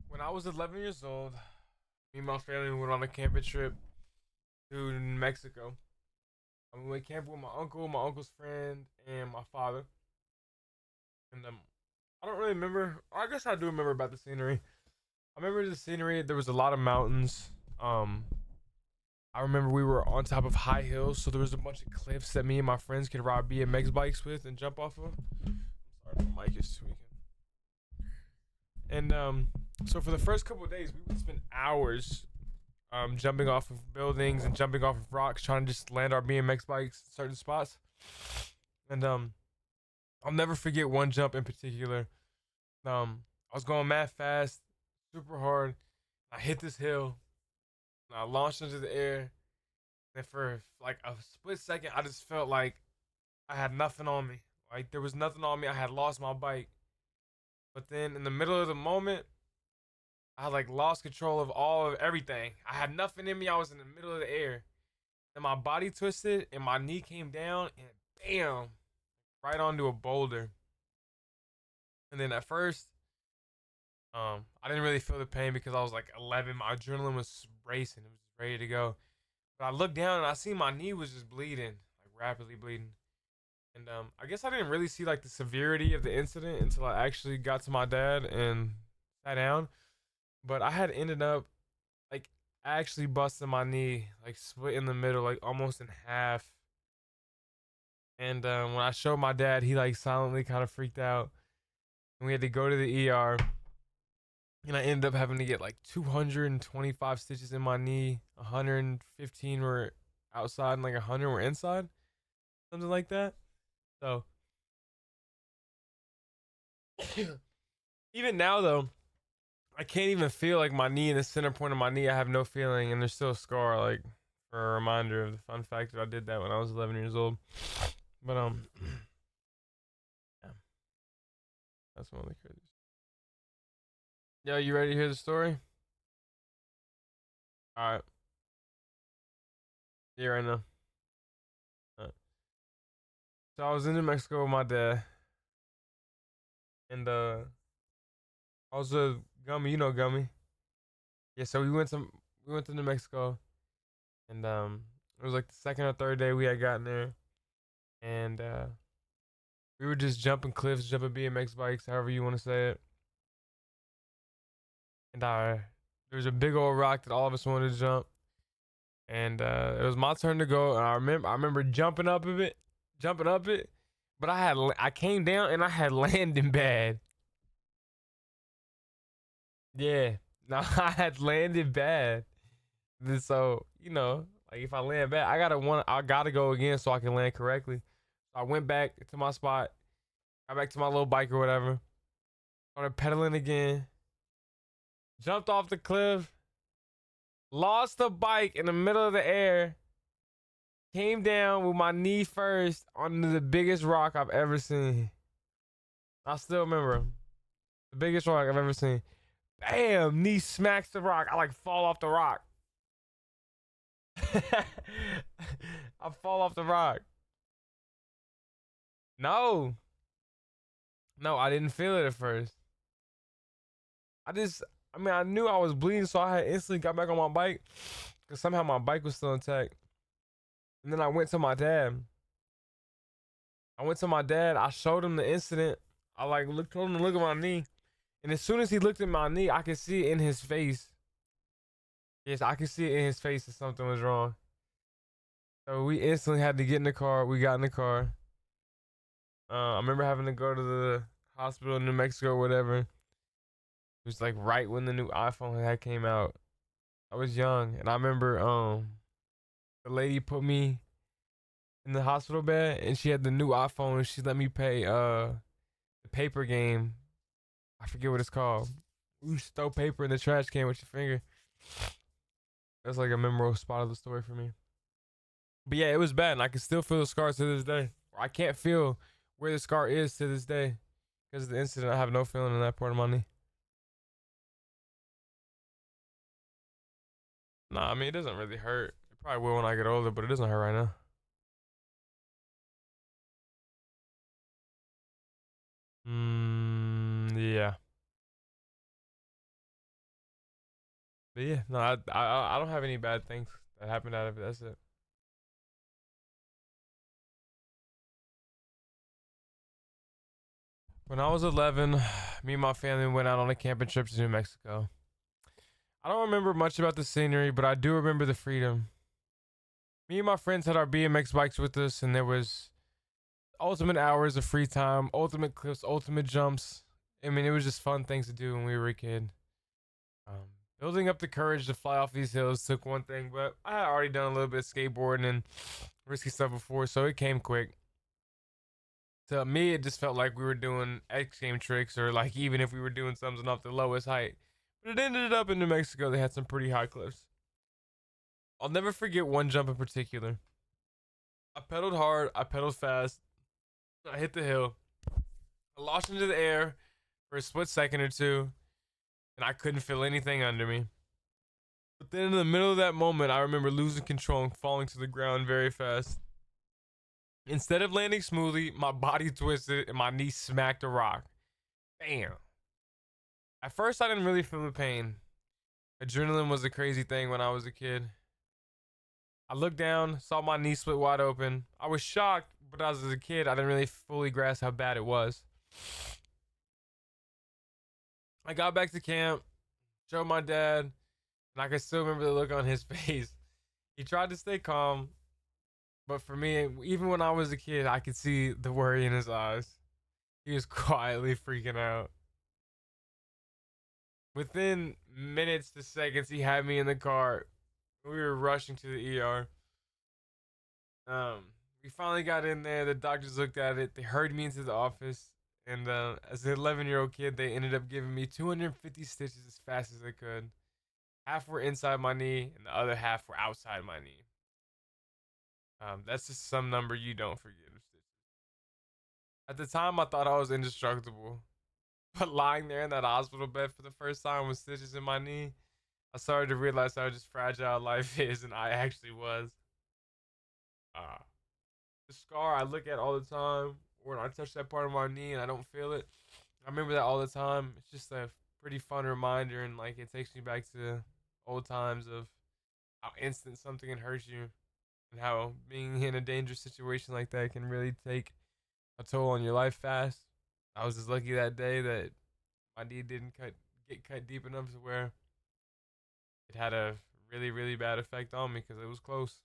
When I was 11 years old, me and my family went on a camping trip to Mexico. We went camping with my uncle's friend, and my father. And I don't really remember. I guess I do remember about the scenery. I remember the scenery. There was a lot of mountains. Um, I remember we were on top of high hills, so there was a bunch of cliffs that me and my friends could ride BMX bikes with and jump off of. Sorry, my mic is tweaking. And so for the first couple of days, we would spend hours jumping off of buildings and jumping off of rocks, trying to just land our BMX bikes in certain spots. And I'll never forget one jump in particular. I was going mad fast, super hard. I hit this hill, and I launched into the air. And for like a split second, I just felt like I had nothing on me. Like there was nothing on me. I had lost my bike. But then in the middle of the moment, I had like lost control of all of everything. I had nothing in me. I was in the middle of the air. And my body twisted and my knee came down and bam, right onto a boulder. And then at first, I didn't really feel the pain because I was like 11. My adrenaline was racing. It was ready to go. But I looked down and I see my knee was just bleeding, like rapidly bleeding. And I guess I didn't really see like the severity of the incident until I actually got to my dad and sat down. But I had ended up like actually busting my knee, like split in the middle, like almost in half. And when I showed my dad, he like silently kind of freaked out. And we had to go to the ER. And I ended up having to get like 225 stitches in my knee. 115 were outside and like 100 were inside. Something like that. So even now though, I can't even feel like my knee in the center point of my knee. I have no feeling and there's still a scar like for a reminder of the fun fact that I did that when I was 11 years old. But yeah, that's one of the craziest. Yo, you ready to hear the story? All right. Yeah, right now. Alright. So I was in New Mexico with my dad, and I was with Gummy. You know Gummy. Yeah. So we went to New Mexico, and it was like the second or third day we had gotten there, and we were just jumping cliffs, jumping BMX bikes, however you want to say it. And there was a big old rock that all of us wanted to jump, and it was my turn to go. And I remember jumping up it, but I came down and I had landing bad. Yeah. No, I had landed bad. So, like if I land bad, I gotta go again so I can land correctly. So I went back to my spot, got back to my little bike or whatever, started pedaling again, jumped off the cliff, lost the bike in the middle of the air, came down with my knee first onto the biggest rock I've ever seen. I still remember the biggest rock I've ever seen. Bam! Knee smacks the rock. I like fall off the rock. I fall off the rock. No, no, I didn't feel it at first. I just, I mean, I knew I was bleeding, so I had instantly got back on my bike because somehow my bike was still intact. And then I went to my dad. I went to my dad. I showed him the incident. I like told him to look at my knee, and as soon as he looked at my knee, I could see it in his face. Yes, I could see it in his face that something was wrong. So we instantly had to get in the car. We got in the car. I remember having to go to the hospital in New Mexico or whatever. It was like right when the new iPhone had came out. I was young, and I remember the lady put me in the hospital bed, and she had the new iPhone, and she let me pay the paper game. I forget what it's called. You just throw paper in the trash can with your finger. That's like a memorable spot of the story for me. But yeah, it was bad, and I can still feel the scars to this day. I can't feel where the scar is to this day because of the incident. I have no feeling in that part of my knee. Nah, I mean it doesn't really hurt. It probably will when I get older, but it doesn't hurt right now. Yeah. But yeah, no, I don't have any bad things that happened out of it. That's it. When I was 11, me and my family went out on a camping trip to New Mexico. I don't remember much about the scenery, but I do remember the freedom. Me and my friends had our BMX bikes with us, and there was ultimate hours of free time, ultimate clips, ultimate jumps. I mean, it was just fun things to do when we were a kid. Um, Building up the courage to fly off these hills took one thing, but I had already done a little bit of skateboarding and risky stuff before, so it came quick. To me, it just felt like we were doing X game tricks, or like even if we were doing something off the lowest height. But it ended up in New Mexico. They had some pretty high cliffs. I'll never forget one jump in particular. I pedaled hard, I pedaled fast, I hit the hill, I launched into the air for a split second or two, and I couldn't feel anything under me. But then in the middle of that moment, I remember losing control and falling to the ground very fast. Instead of landing smoothly, my body twisted and my knee smacked a rock. Bam. At first, I didn't really feel the pain. Adrenaline was a crazy thing when I was a kid. I looked down, saw my knee split wide open. I was shocked, but as a kid, I didn't really fully grasp how bad it was. I got back to camp, showed my dad, and I can still remember the look on his face. He tried to stay calm, but for me, even when I was a kid, I could see the worry in his eyes. He was quietly freaking out. Within minutes to seconds, he had me in the car. We were rushing to the ER. Um, we finally got in there. The doctors looked at it. They hurried me into the office. And as an 11-year-old kid, they ended up giving me 250 stitches as fast as they could. Half were inside my knee, and the other half were outside my knee. That's just some number you don't forget. At the time, I thought I was indestructible. But lying there in that hospital bed for the first time with stitches in my knee, I started to realize how just fragile life is, and I actually was. Uh, the scar I look at all the time, when I touch that part of my knee and I don't feel it, I remember that all the time. It's just a pretty fun reminder, and like it takes me back to old times of how instant something can hurt you, and how being in a dangerous situation like that can really take a toll on your life fast. I was just lucky that day that my knee didn't get cut deep enough to where it had a really bad effect on me because it was close.